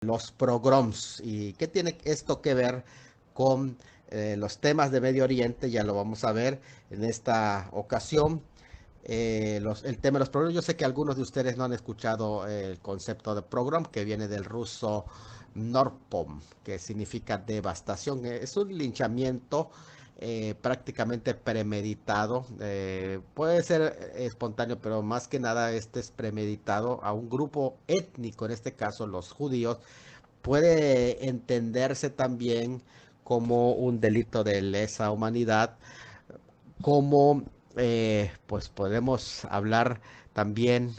los pogroms. ¿Y qué tiene esto que ver con los temas de Medio Oriente? Ya lo vamos a ver en esta ocasión. El tema de los pogroms, yo sé que algunos de ustedes no han escuchado el concepto de pogrom, que viene del ruso norpom, que significa devastación. Es un linchamiento prácticamente premeditado. Puede ser espontáneo, pero más que nada este es premeditado a un grupo étnico, en este caso los judíos. Puede entenderse también como un delito de lesa humanidad, como pues podemos hablar también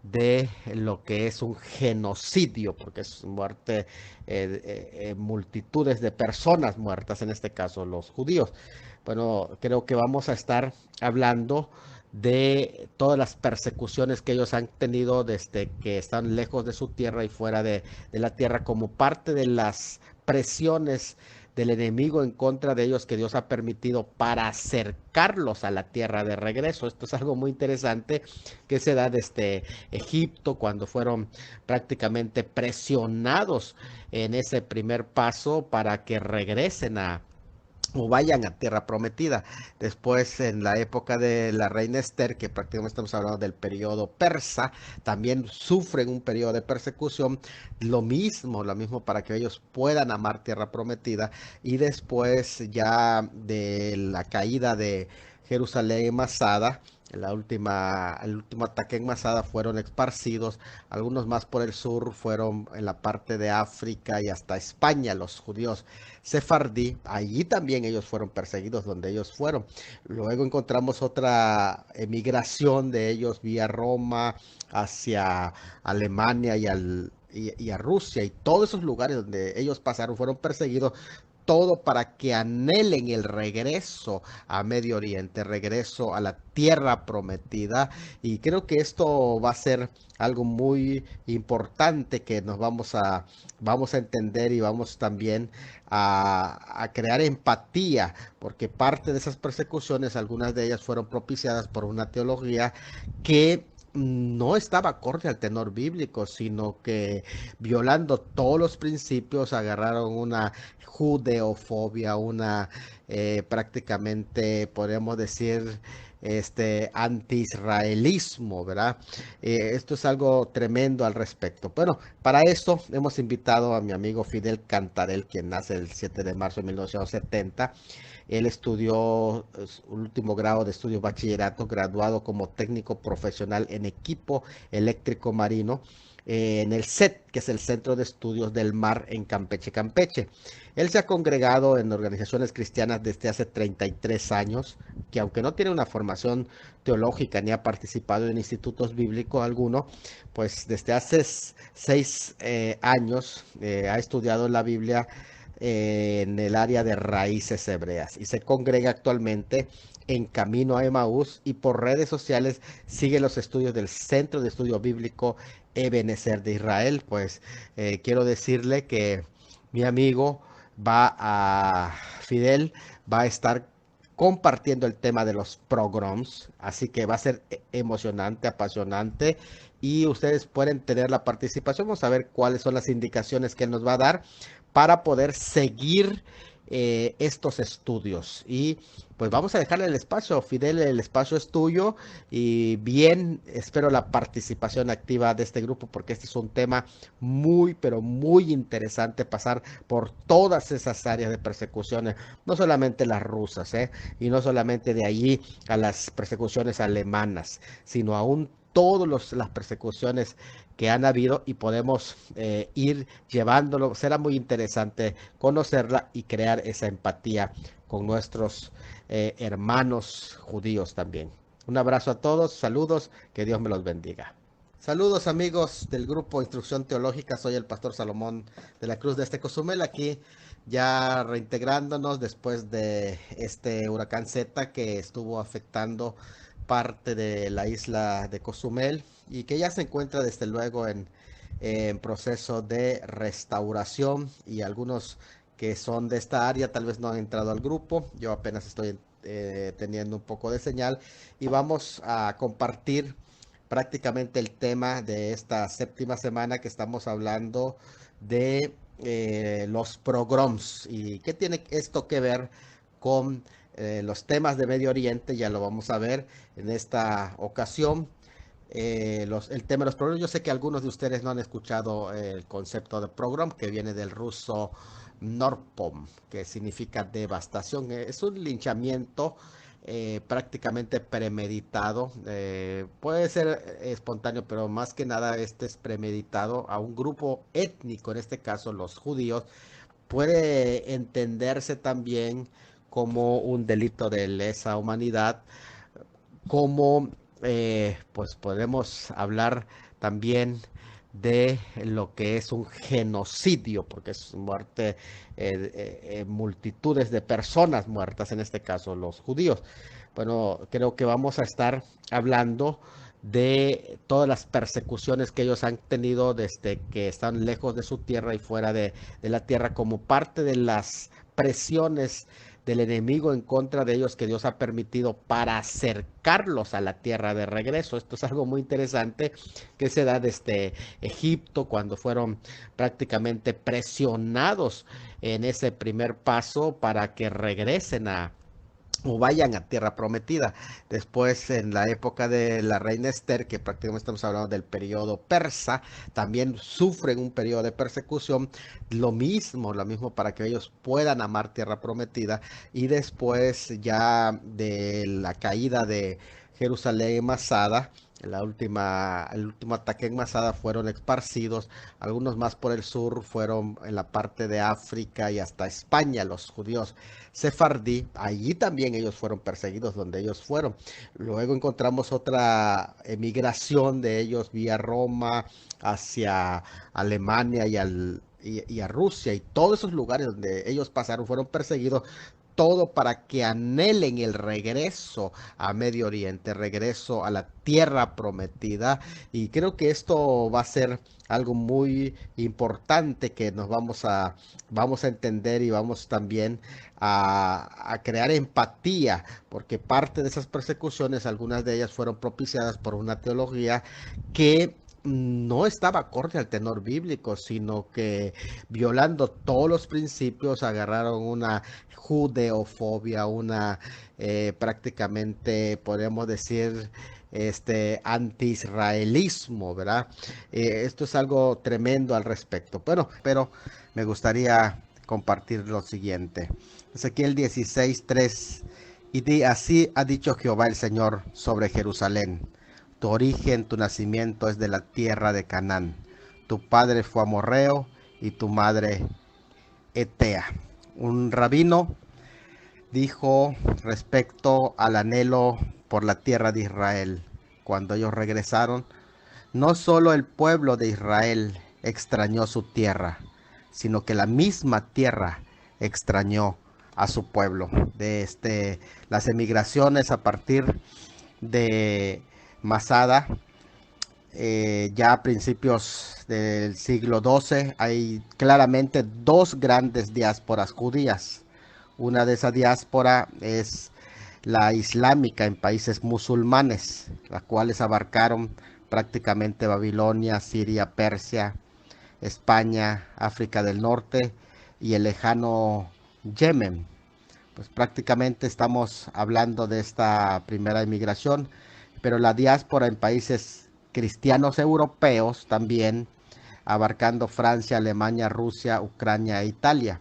de lo que es un genocidio, porque es muerte, multitudes de personas muertas, en este caso los judíos. Bueno, creo que vamos a estar hablando de todas las persecuciones que ellos han tenido desde que están lejos de su tierra y fuera de la tierra, como parte de las presiones del enemigo en contra de ellos que Dios ha permitido para acercarlos a la tierra de regreso. Esto es algo muy interesante que se da desde Egipto, cuando fueron prácticamente presionados en ese primer paso para que regresen o vayan a tierra prometida. Después, en la época de la reina Esther, que prácticamente estamos hablando del periodo persa, también sufren un periodo de persecución, lo mismo para que ellos puedan amar tierra prometida. Y después ya de la caída de Jerusalén en Masada, el último ataque en Masada, fueron esparcidos, algunos más por el sur, fueron en la parte de África y hasta España, los judíos sefardí. Allí también ellos fueron perseguidos donde ellos fueron. Luego encontramos otra emigración de ellos vía Roma hacia Alemania y a Rusia, y todos esos lugares donde ellos pasaron fueron perseguidos, todo para que anhelen el regreso a Medio Oriente, regreso a la tierra prometida. Y creo que esto va a ser algo muy importante que nos vamos a entender, y vamos también a crear empatía, porque parte de esas persecuciones, algunas de ellas fueron propiciadas por una teología que no estaba acorde al tenor bíblico, sino que violando todos los principios agarraron una judeofobia, una prácticamente podemos decir anti-israelismo, ¿verdad? Esto es algo tremendo al respecto. Bueno, para esto hemos invitado a mi amigo Fidel Cantarell, quien nace el 7 de marzo de 1970. Él estudió último grado de estudio bachillerato, graduado como técnico profesional en equipo eléctrico marino en el CET, que es el Centro de Estudios del Mar en Campeche, Campeche. Él se ha congregado en organizaciones cristianas desde hace 33 años, que aunque no tiene una formación teológica ni ha participado en institutos bíblicos alguno, pues desde hace 6 años ha estudiado la Biblia en el área de raíces hebreas, y se congrega actualmente en Camino a Emaús, y por redes sociales sigue los estudios del Centro de Estudio Bíblico Ebenezer de Israel. Pues quiero decirle que mi amigo Fidel va a estar compartiendo el tema de los pogroms, así que va a ser emocionante, apasionante, y ustedes pueden tener la participación. Vamos a ver cuáles son las indicaciones que él nos va a dar para poder seguir estos estudios. Y pues vamos a dejarle el espacio, Fidel, el espacio es tuyo, y bien, espero la participación activa de este grupo, porque este es un tema muy, pero muy interesante, pasar por todas esas áreas de persecuciones, no solamente las rusas, y no solamente de allí a las persecuciones alemanas, sino aún todas las persecuciones que han habido, y podemos ir llevándolo. Será muy interesante conocerla y crear esa empatía con nuestros hermanos judíos también. Un abrazo a todos, saludos, que Dios me los bendiga. Saludos amigos del grupo Instrucción Teológica, soy el pastor Salomón de la Cruz de Cozumel, aquí ya reintegrándonos después de este huracán Z que estuvo afectando parte de la isla de Cozumel, y que ya se encuentra desde luego en proceso de restauración, y algunos que son de esta área tal vez no han entrado al grupo. Yo apenas estoy teniendo un poco de señal, y vamos a compartir prácticamente el tema de esta séptima semana, que estamos hablando de los pogroms. ¿Y qué tiene esto que ver con los temas de Medio Oriente? Ya lo vamos a ver en esta ocasión. El tema de los pogroms, yo sé que algunos de ustedes no han escuchado el concepto de pogrom, que viene del ruso Norpom, que significa devastación. Es un linchamiento prácticamente premeditado. Puede ser espontáneo, pero más que nada este es premeditado a un grupo étnico, en este caso los judíos. Puede entenderse también como un delito de lesa humanidad, como pues podemos hablar también de lo que es un genocidio, porque es muerte, multitudes de personas muertas, en este caso los judíos. Bueno, creo que vamos a estar hablando de todas las persecuciones que ellos han tenido desde que están lejos de su tierra y fuera de la tierra, como parte de las presiones del enemigo en contra de ellos que Dios ha permitido para acercarlos a la tierra de regreso. Esto es algo muy interesante que se da desde Egipto, cuando fueron prácticamente presionados en ese primer paso para que regresen o vayan a tierra prometida. Después, en la época de la reina Esther, que prácticamente estamos hablando del periodo persa, también sufren un periodo de persecución, lo mismo para que ellos puedan amar tierra prometida. Y después ya de la caída de Jerusalén en Masada, el último ataque en Masada, fueron esparcidos, algunos más por el sur, fueron en la parte de África y hasta España, los judíos sefardí. Allí también ellos fueron perseguidos donde ellos fueron. Luego encontramos otra emigración de ellos vía Roma hacia Alemania y a Rusia, y todos esos lugares donde ellos pasaron fueron perseguidos, todo para que anhelen el regreso a Medio Oriente, regreso a la tierra prometida. Y creo que esto va a ser algo muy importante que nos vamos a entender, y vamos también a crear empatía, porque parte de esas persecuciones, algunas de ellas fueron propiciadas por una teología que no estaba acorde al tenor bíblico, sino que violando todos los principios agarraron una judeofobia, una prácticamente podemos decir anti-israelismo, ¿verdad? Esto es algo tremendo al respecto. Bueno, pero me gustaría compartir lo siguiente. Ezequiel 16:3. Así ha dicho Jehová el Señor sobre Jerusalén: tu origen, tu nacimiento es de la tierra de Canaán. Tu padre fue amorreo y tu madre etea. Un rabino dijo respecto al anhelo por la tierra de Israel: cuando ellos regresaron, no solo el pueblo de Israel extrañó su tierra, sino que la misma tierra extrañó a su pueblo. Las emigraciones a partir de Masada, ya a principios del siglo XII, hay claramente dos grandes diásporas judías. Una de esas diáspora es la islámica en países musulmanes, las cuales abarcaron prácticamente Babilonia, Siria, Persia, España, África del Norte y el lejano Yemen. Pues prácticamente estamos hablando de esta primera inmigración, pero la diáspora en países cristianos europeos también, abarcando Francia, Alemania, Rusia, Ucrania e Italia.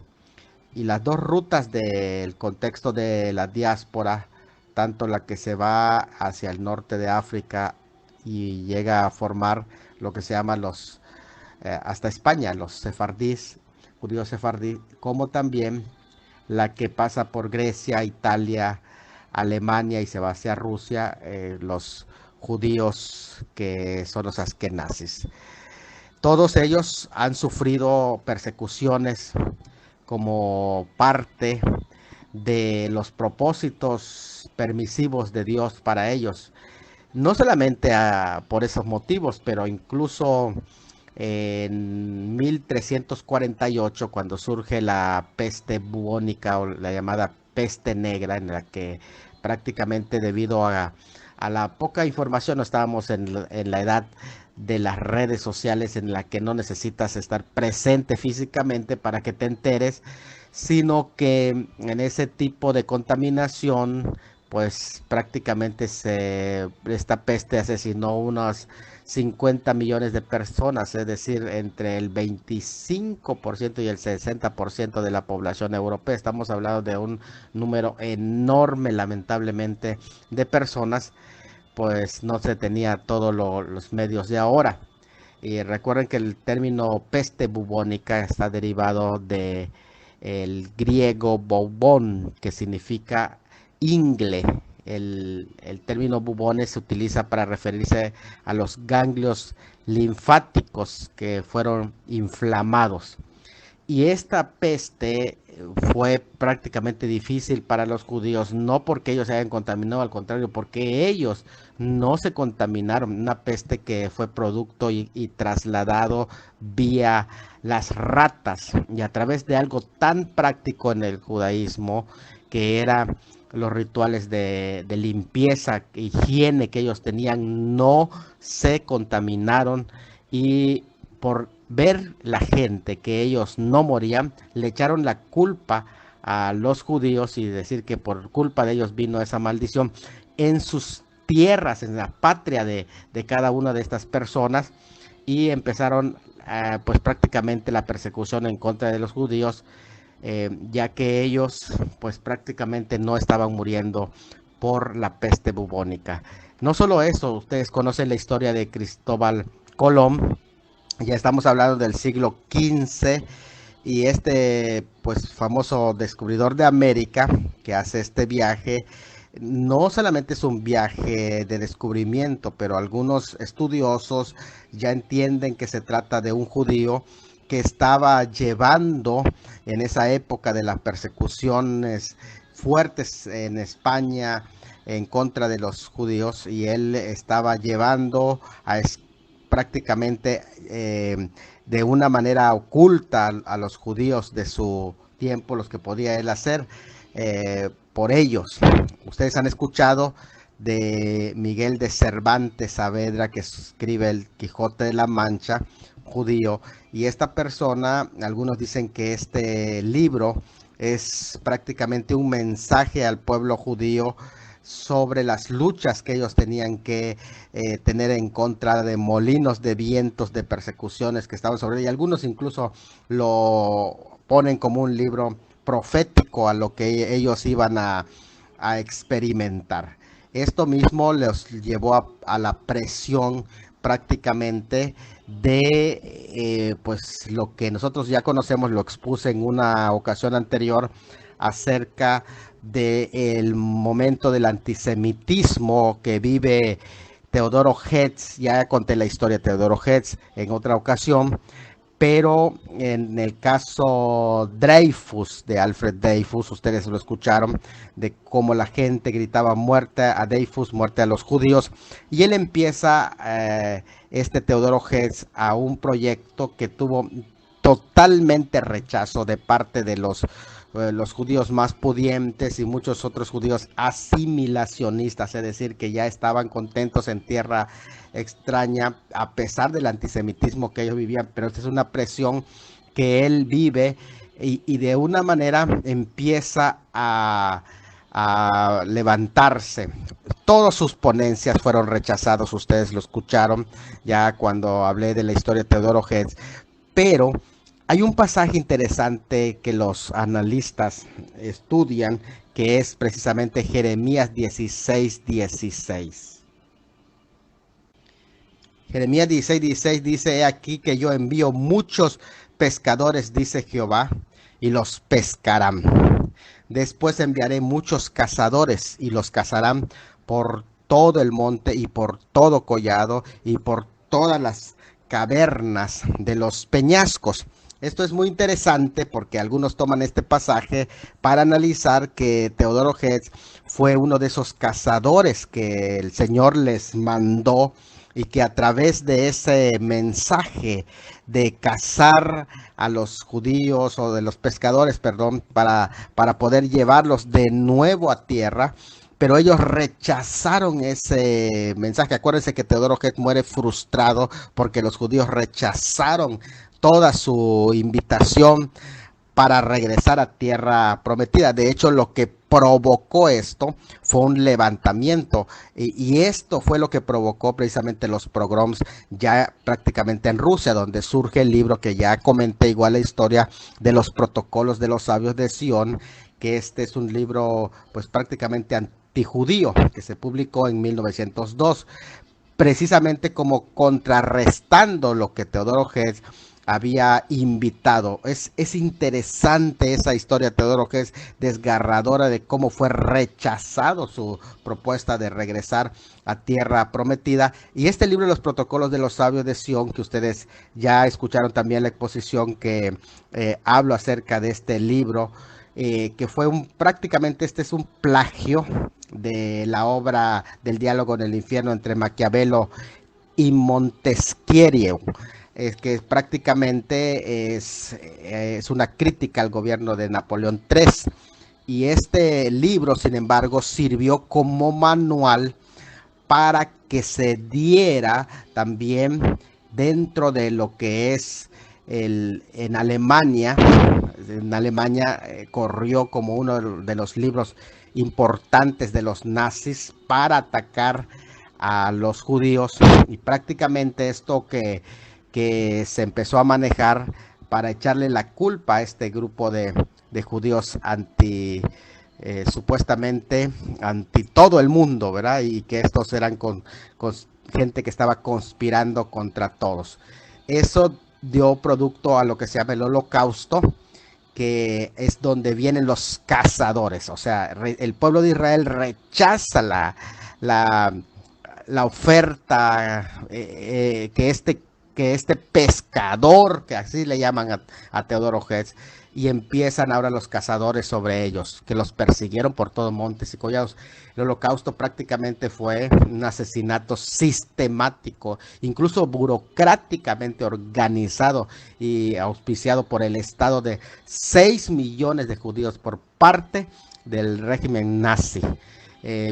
Y las dos rutas del contexto de la diáspora, tanto la que se va hacia el norte de África y llega a formar lo que se llama hasta España, los sefardíes, judíos sefardí, como también la que pasa por Grecia, Italia, Alemania y se va hacia Rusia, los judíos que son los askenazis. Todos ellos han sufrido persecuciones como parte de los propósitos permisivos de Dios para ellos. No solamente por esos motivos, pero incluso en 1348, cuando surge la peste bubónica o la llamada peste negra, en la que prácticamente debido a la poca información, no estábamos en la edad de las redes sociales, en la que no necesitas estar presente físicamente para que te enteres, sino que en ese tipo de contaminación, pues prácticamente esta peste asesinó unos 50 millones de personas, es decir, entre el 25% y el 60% de la población europea. Estamos hablando de un número enorme, lamentablemente, de personas, pues no se tenía todos los medios de ahora. Y recuerden que el término peste bubónica está derivado de el griego bubón, que significa ingle. El término bubones se utiliza para referirse a los ganglios linfáticos que fueron inflamados. Y esta peste fue prácticamente difícil para los judíos, no porque ellos se hayan contaminado, al contrario, porque ellos no se contaminaron. Una peste que fue producto y trasladado vía las ratas, y a través de algo tan práctico en el judaísmo, que era los rituales de limpieza, higiene que ellos tenían, no se contaminaron. Y por ver la gente que ellos no morían, le echaron la culpa a los judíos y decir que por culpa de ellos vino esa maldición en sus tierras, en la patria de cada una de estas personas, y empezaron pues prácticamente la persecución en contra de los judíos, ya que ellos pues prácticamente no estaban muriendo por la peste bubónica. No solo eso, ustedes conocen la historia de Cristóbal Colón. Ya estamos hablando del siglo XV, y este pues famoso descubridor de América que hace este viaje, no solamente es un viaje de descubrimiento, pero algunos estudiosos ya entienden que se trata de un judío que estaba llevando en esa época de las persecuciones fuertes en España en contra de los judíos, y él estaba llevando a prácticamente de una manera oculta a los judíos de su tiempo, los que podía él hacer por ellos. Ustedes han escuchado de Miguel de Cervantes Saavedra, que escribe el Quijote de la Mancha, judío, y esta persona, algunos dicen que este libro es prácticamente un mensaje al pueblo judío sobre las luchas que ellos tenían que tener en contra de molinos de vientos, de persecuciones que estaban sobre ellos, y algunos incluso lo ponen como un libro profético a lo que ellos iban a experimentar. Esto mismo les llevó a la presión prácticamente de pues lo que nosotros ya conocemos, lo expuse en una ocasión anterior, acerca del momento del antisemitismo que vive Teodoro Herz. Ya conté la historia de Teodoro Herz en otra ocasión, pero en el caso Dreyfus, de Alfred Dreyfus, ustedes lo escucharon, de cómo la gente gritaba muerte a Dreyfus, muerte a los judíos, y él empieza, este Teodoro Herz, a un proyecto que tuvo totalmente rechazo de parte de los judíos más pudientes y muchos otros judíos asimilacionistas, es decir, que ya estaban contentos en tierra extraña a pesar del antisemitismo que ellos vivían. Pero esta es una presión que él vive, y de una manera empieza a levantarse. Todas sus ponencias fueron rechazadas, ustedes lo escucharon ya cuando hablé de la historia de Teodoro Herz, pero hay un pasaje interesante que los analistas estudian, que es precisamente Jeremías 16:16. Jeremías 16:16 dice: he aquí que yo envío muchos pescadores, dice Jehová, y los pescarán. Después enviaré muchos cazadores, y los cazarán por todo el monte y por todo collado y por todas las cavernas de los peñascos. Esto es muy interesante porque algunos toman este pasaje para analizar que Teodoro Herz fue uno de esos cazadores que el Señor les mandó, y que a través de ese mensaje de cazar a los judíos, o de los pescadores, perdón, para poder llevarlos de nuevo a tierra, pero ellos rechazaron ese mensaje. Acuérdense que Teodoro Herzl muere frustrado porque los judíos rechazaron toda su invitación para regresar a tierra prometida. De hecho, lo que provocó esto fue un levantamiento y esto fue lo que provocó precisamente los pogroms ya prácticamente en Rusia, donde surge el libro que ya comenté, igual la historia de los protocolos de los sabios de Sion, que este es un libro pues prácticamente antijudío que se publicó en 1902, precisamente como contrarrestando lo que Teodoro Herzl había invitado. Es interesante esa historia, Teodoro, que es desgarradora de cómo fue rechazado su propuesta de regresar a tierra prometida. Y este libro, Los Protocolos de los Sabios de Sion, que ustedes ya escucharon también la exposición que hablo acerca de este libro, que fue prácticamente este es un plagio de la obra del diálogo en el infierno entre Maquiavelo y Montesquieu, que prácticamente es una crítica al gobierno de Napoleón III. Y este libro, sin embargo, sirvió como manual para que se diera también dentro de lo que es en Alemania. En Alemania corrió como uno de los libros importantes de los nazis para atacar a los judíos, y prácticamente esto que se empezó a manejar para echarle la culpa a este grupo de judíos supuestamente anti todo el mundo, ¿verdad? Y que estos eran con gente que estaba conspirando contra todos. Eso dio producto a lo que se llama el Holocausto, que es donde vienen los cazadores. O sea, el pueblo de Israel rechaza la, la oferta que este pescador, que así le llaman a Teodoro Herzl, y empiezan ahora los cazadores sobre ellos, que los persiguieron por todos montes y collados. El Holocausto prácticamente fue un asesinato sistemático, incluso burocráticamente organizado y auspiciado por el Estado, de 6 millones de judíos por parte del régimen nazi.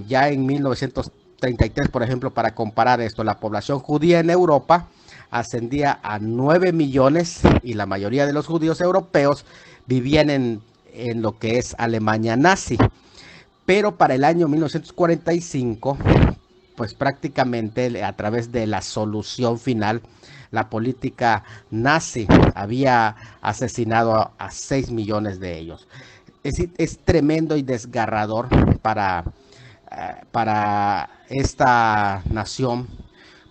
Ya en 1933, por ejemplo, para comparar esto, la población judía en Europa ascendía a 9 millones y la mayoría de los judíos europeos vivían en lo que es Alemania nazi. Pero para el año 1945, pues prácticamente a través de la solución final, la política nazi había asesinado a 6 millones de ellos. Es tremendo y desgarrador para esta nación,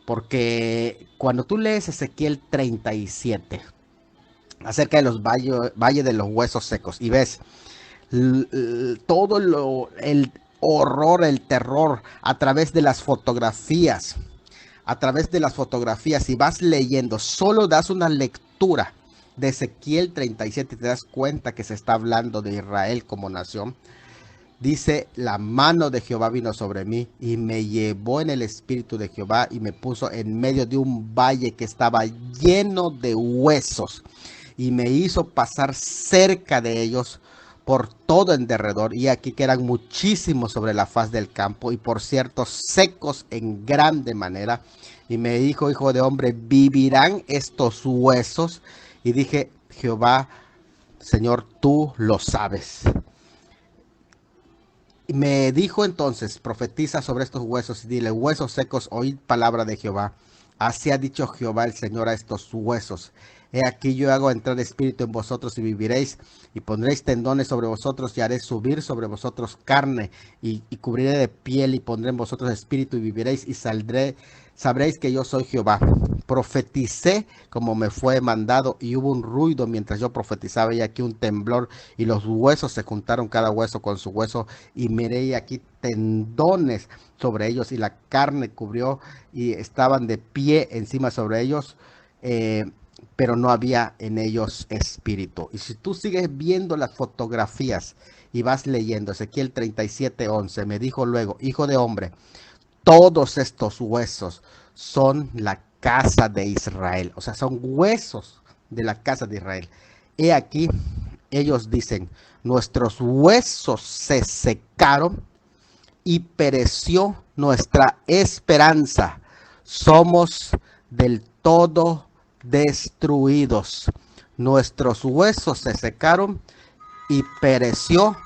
porque cuando tú lees Ezequiel 37 acerca de los valles de los huesos secos y ves todo el horror, el terror a través de las fotografías, y vas leyendo, solo das una lectura de Ezequiel 37 y te das cuenta que se está hablando de Israel como nación. Dice: la mano de Jehová vino sobre mí y me llevó en el espíritu de Jehová y me puso en medio de un valle que estaba lleno de huesos y me hizo pasar cerca de ellos por todo en derredor, y aquí que eran muchísimos sobre la faz del campo, y por cierto secos en grande manera. Y me dijo: hijo de hombre, ¿vivirán estos huesos? Y dije: Jehová, Señor, tú lo sabes. Y me dijo entonces: profetiza sobre estos huesos y dile: huesos secos, oíd palabra de Jehová. Así ha dicho Jehová el Señor a estos huesos: he aquí yo hago entrar espíritu en vosotros y viviréis, y pondréis tendones sobre vosotros y haré subir sobre vosotros carne, y cubriré de piel, y pondré en vosotros espíritu y viviréis, y sabréis que yo soy Jehová. Profeticé como me fue mandado, y hubo un ruido mientras yo profetizaba, y aquí un temblor, y los huesos se juntaron cada hueso con su hueso, y miré y aquí tendones sobre ellos, y la carne cubrió, y estaban de pie encima sobre ellos, pero no había en ellos espíritu. Y si tú sigues viendo las fotografías y vas leyendo Ezequiel 37:11, me dijo luego: hijo de hombre, todos estos huesos son la casa de Israel. O sea, son huesos de la casa de Israel. He aquí, ellos dicen: nuestros huesos se secaron y pereció nuestra esperanza. Somos del todo destruidos. Nuestros huesos se secaron y pereció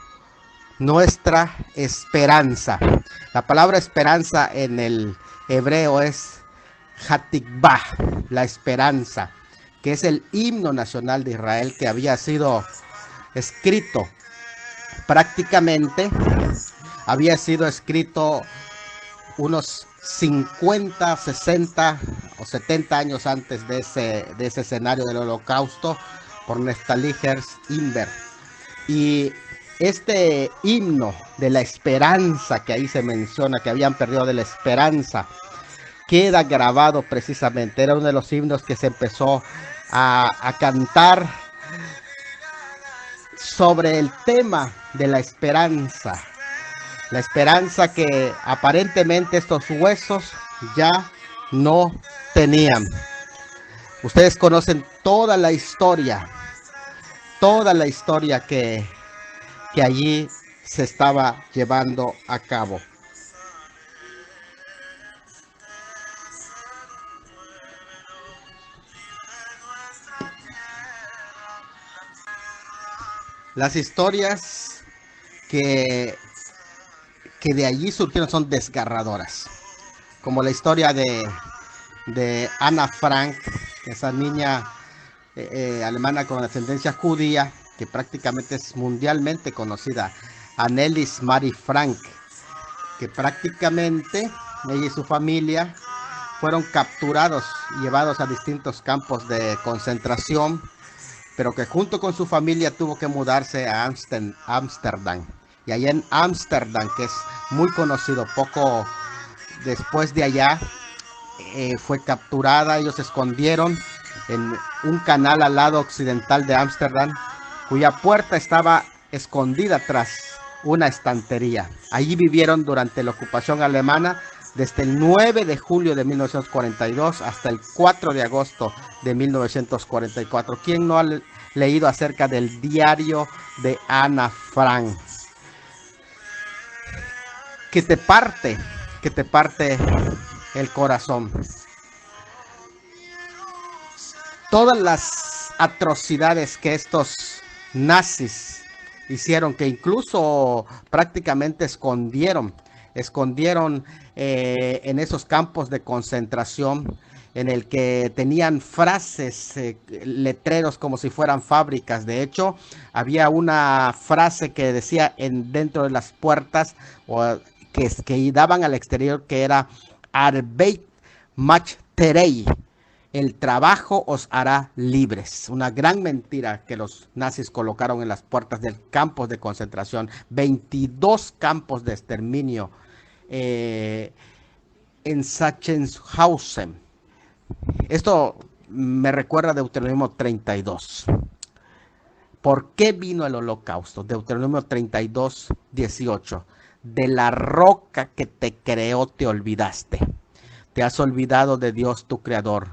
nuestra esperanza. La palabra esperanza en el hebreo es Hatikvah, la esperanza, que es el himno nacional de Israel que había sido escrito prácticamente, había sido escrito unos 50, 60 o 70 años antes de ese escenario del Holocausto por Neftali Herz Imber. Y este himno de la esperanza que ahí se menciona, que habían perdido de la esperanza, queda grabado precisamente. Era uno de los himnos que se empezó a cantar sobre el tema de la esperanza. La esperanza que aparentemente estos huesos ya no tenían. Ustedes conocen toda la historia que allí se estaba llevando a cabo. Las historias que de allí surgieron son desgarradoras, como la historia de Anna Frank, esa niña alemana con ascendencia judía, que prácticamente es mundialmente conocida, Annelies Marie Frank, que prácticamente ella y su familia fueron capturados y llevados a distintos campos de concentración, pero que junto con su familia tuvo que mudarse a Ámsterdam. Y allá en Ámsterdam, que es muy conocido, poco después de allá, fue capturada. Ellos se escondieron en un canal al lado occidental de Ámsterdam, cuya puerta estaba escondida tras una estantería. Allí vivieron durante la ocupación alemana desde el 9 de julio de 1942 hasta el 4 de agosto de 1944. ¿Quién no ha leído acerca del diario de Anna Frank? Que te parte el corazón. Todas las atrocidades que estos nazis hicieron, que incluso prácticamente escondieron en esos campos de concentración, en el que tenían frases, letreros como si fueran fábricas. De hecho, había una frase que decía dentro de las puertas que daban al exterior, que era Arbeit macht frei, el trabajo os hará libres. Una gran mentira que los nazis colocaron en las puertas de campos de concentración. 22 campos de exterminio en Sachsenhausen. Esto me recuerda a Deuteronomio 32. ¿Por qué vino el holocausto? Deuteronomio 32, 18. De la roca que te creó te olvidaste. Te has olvidado de Dios tu creador.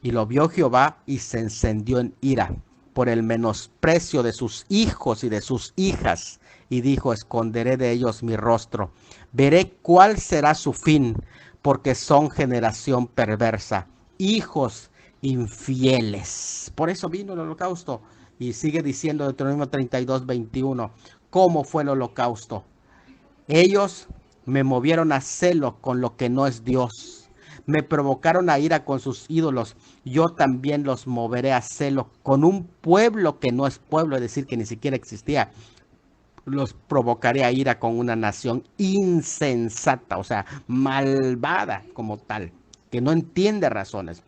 Y lo vio Jehová y se encendió en ira por el menosprecio de sus hijos y de sus hijas. Y dijo, esconderé de ellos mi rostro. Veré cuál será su fin, porque son generación perversa, hijos infieles. Por eso vino el holocausto. Y sigue diciendo Deuteronomio 32, 21. ¿Cómo fue el holocausto? Ellos me movieron a celo con lo que no es Dios. Me provocaron a ira con sus ídolos. Yo también los moveré a celo con un pueblo que no es pueblo, es decir, que ni siquiera existía. Los provocaré a ira con una nación insensata, o sea, malvada como tal, que no entiende razones.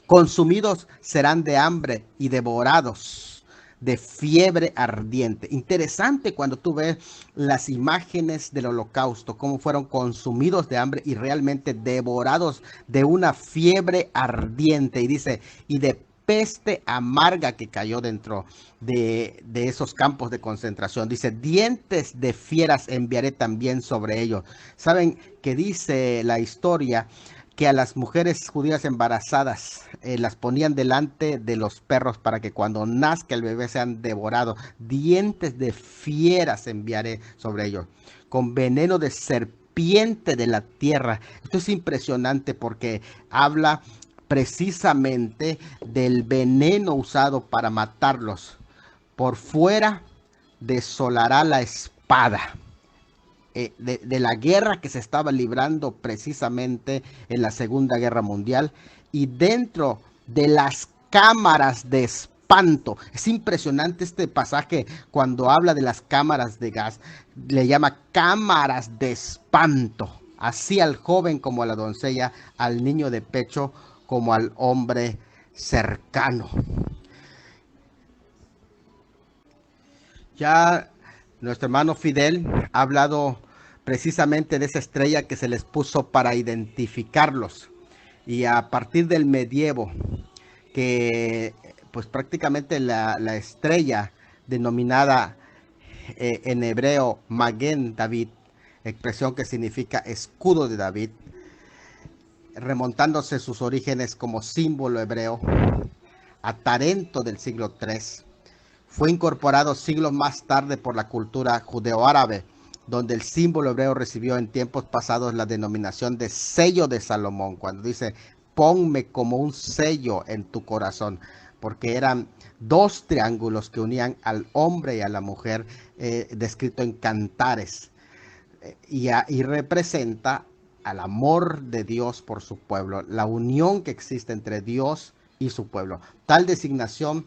Consumidos serán de hambre y devorados de fiebre ardiente. Interesante cuando tú ves las imágenes del holocausto, cómo fueron consumidos de hambre y realmente devorados de una fiebre ardiente. Y dice, y de peste amarga que cayó dentro de esos campos de concentración. Dice, dientes de fieras enviaré también sobre ellos. ¿Saben qué dice la historia? que a las mujeres judías embarazadas las ponían delante de los perros para que cuando nazca el bebé sean devorados. Dientes de fieras enviaré sobre ellos, con veneno de serpiente de la tierra. Esto es impresionante porque habla precisamente del veneno usado para matarlos. Por fuera desolará la espada. De la guerra que se estaba librando precisamente en la Segunda Guerra Mundial, y dentro de las cámaras de espanto. Es impresionante este pasaje cuando habla de las cámaras de gas, le llama cámaras de espanto, así al joven como a la doncella, al niño de pecho como al hombre cercano. Ya nuestro hermano Fidel ha hablado precisamente de esa estrella que se les puso para identificarlos. Y a partir del medievo, que pues prácticamente la estrella denominada en hebreo Maguen David, expresión que significa escudo de David, remontándose sus orígenes como símbolo hebreo a Tarento del siglo III, fue incorporado siglos más tarde por la cultura judeo-árabe, donde el símbolo hebreo recibió en tiempos pasados la denominación de sello de Salomón, cuando dice, ponme como un sello en tu corazón, porque eran dos triángulos que unían al hombre y a la mujer, descrito en Cantares, y representa al amor de Dios por su pueblo, la unión que existe entre Dios y su pueblo. Tal designación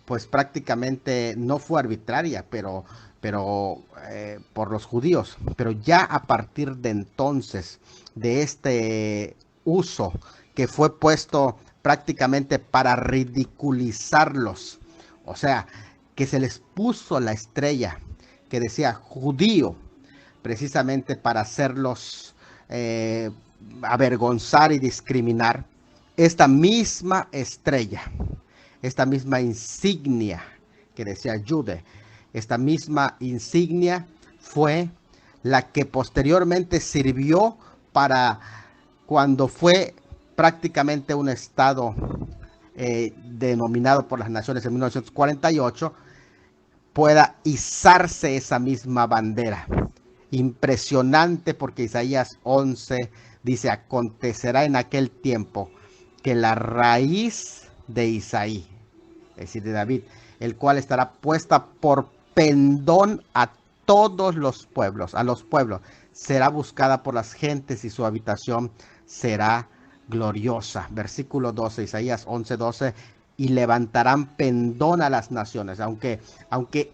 pues prácticamente no fue arbitraria, pero por los judíos. Pero ya a partir de entonces, de este uso que fue puesto prácticamente para ridiculizarlos, o sea, que se les puso la estrella que decía judío, precisamente para hacerlos avergonzar y discriminar, esta misma estrella, esta misma insignia que decía Jude, esta misma insignia fue la que posteriormente sirvió para cuando fue prácticamente un estado denominado por las naciones en 1948, pueda izarse esa misma bandera. Impresionante, porque Isaías 11 dice, acontecerá en aquel tiempo que la raíz de Isaí, es decir, de David, el cual estará puesta por pendón a todos los pueblos, a los pueblos, será buscada por las gentes y su habitación será gloriosa. Versículo 12, Isaías 11:12, y levantarán pendón a las naciones, aunque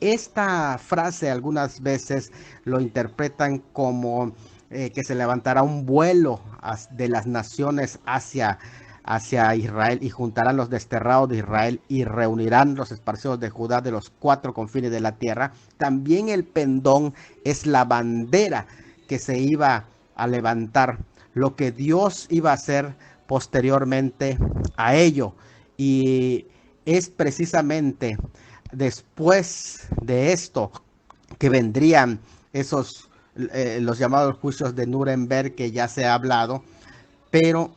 esta frase algunas veces lo interpretan como que se levantará un vuelo de las naciones hacia Israel, y juntarán los desterrados de Israel y reunirán los esparcidos de Judá de los cuatro confines de la tierra. También el pendón es la bandera que se iba a levantar, lo que Dios iba a hacer posteriormente a ello. Y es precisamente después de esto que vendrían esos los llamados juicios de Nuremberg, que ya se ha hablado, pero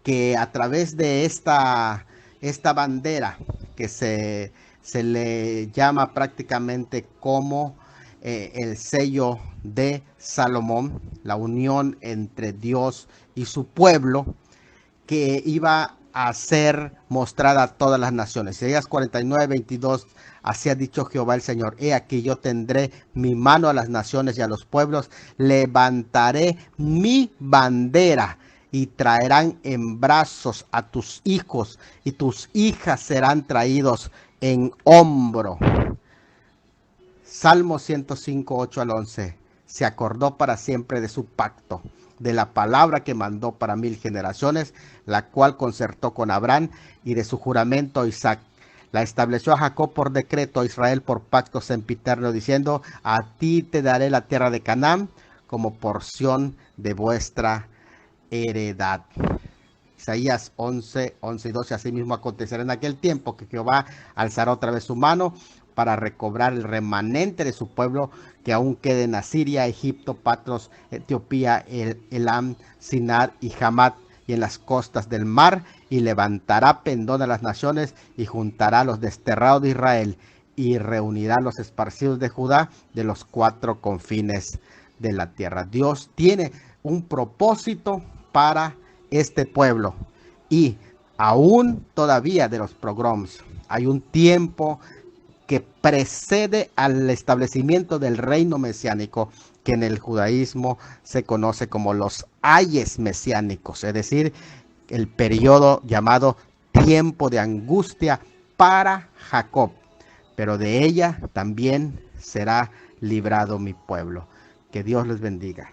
que a través de esta bandera que se le llama prácticamente como el sello de Salomón, la unión entre Dios y su pueblo, que iba a ser mostrada a todas las naciones. Isaías 49:22, así ha dicho Jehová el Señor, he aquí yo tendré mi mano a las naciones y a los pueblos, levantaré mi bandera y traerán en brazos a tus hijos y tus hijas serán traídos en hombro. Salmo 105, 8-11. Se acordó para siempre de su pacto, de la palabra que mandó para 1000 generaciones, la cual concertó con Abraham, y de su juramento a Isaac. La estableció a Jacob por decreto, a Israel por pacto sempiterno, diciendo, a ti te daré la tierra de Canaán como porción de vuestra heredad. Isaías 11:11 y 12. Asimismo acontecerá en aquel tiempo que Jehová alzará otra vez su mano para recobrar el remanente de su pueblo que aún queda en Asiria, Egipto, Patros, Etiopía, Elam, Sinar y Hamat, y en las costas del mar, y levantará pendón a las naciones, y juntará a los desterrados de Israel, y reunirá a los esparcidos de Judá de los 4 confines de la tierra. Dios tiene un propósito para este pueblo, y aún todavía de los pogroms hay un tiempo que precede al establecimiento del reino mesiánico, que en el judaísmo se conoce como los ayes mesiánicos, es decir, el periodo llamado tiempo de angustia para Jacob, pero de ella también será librado mi pueblo. Que Dios les bendiga.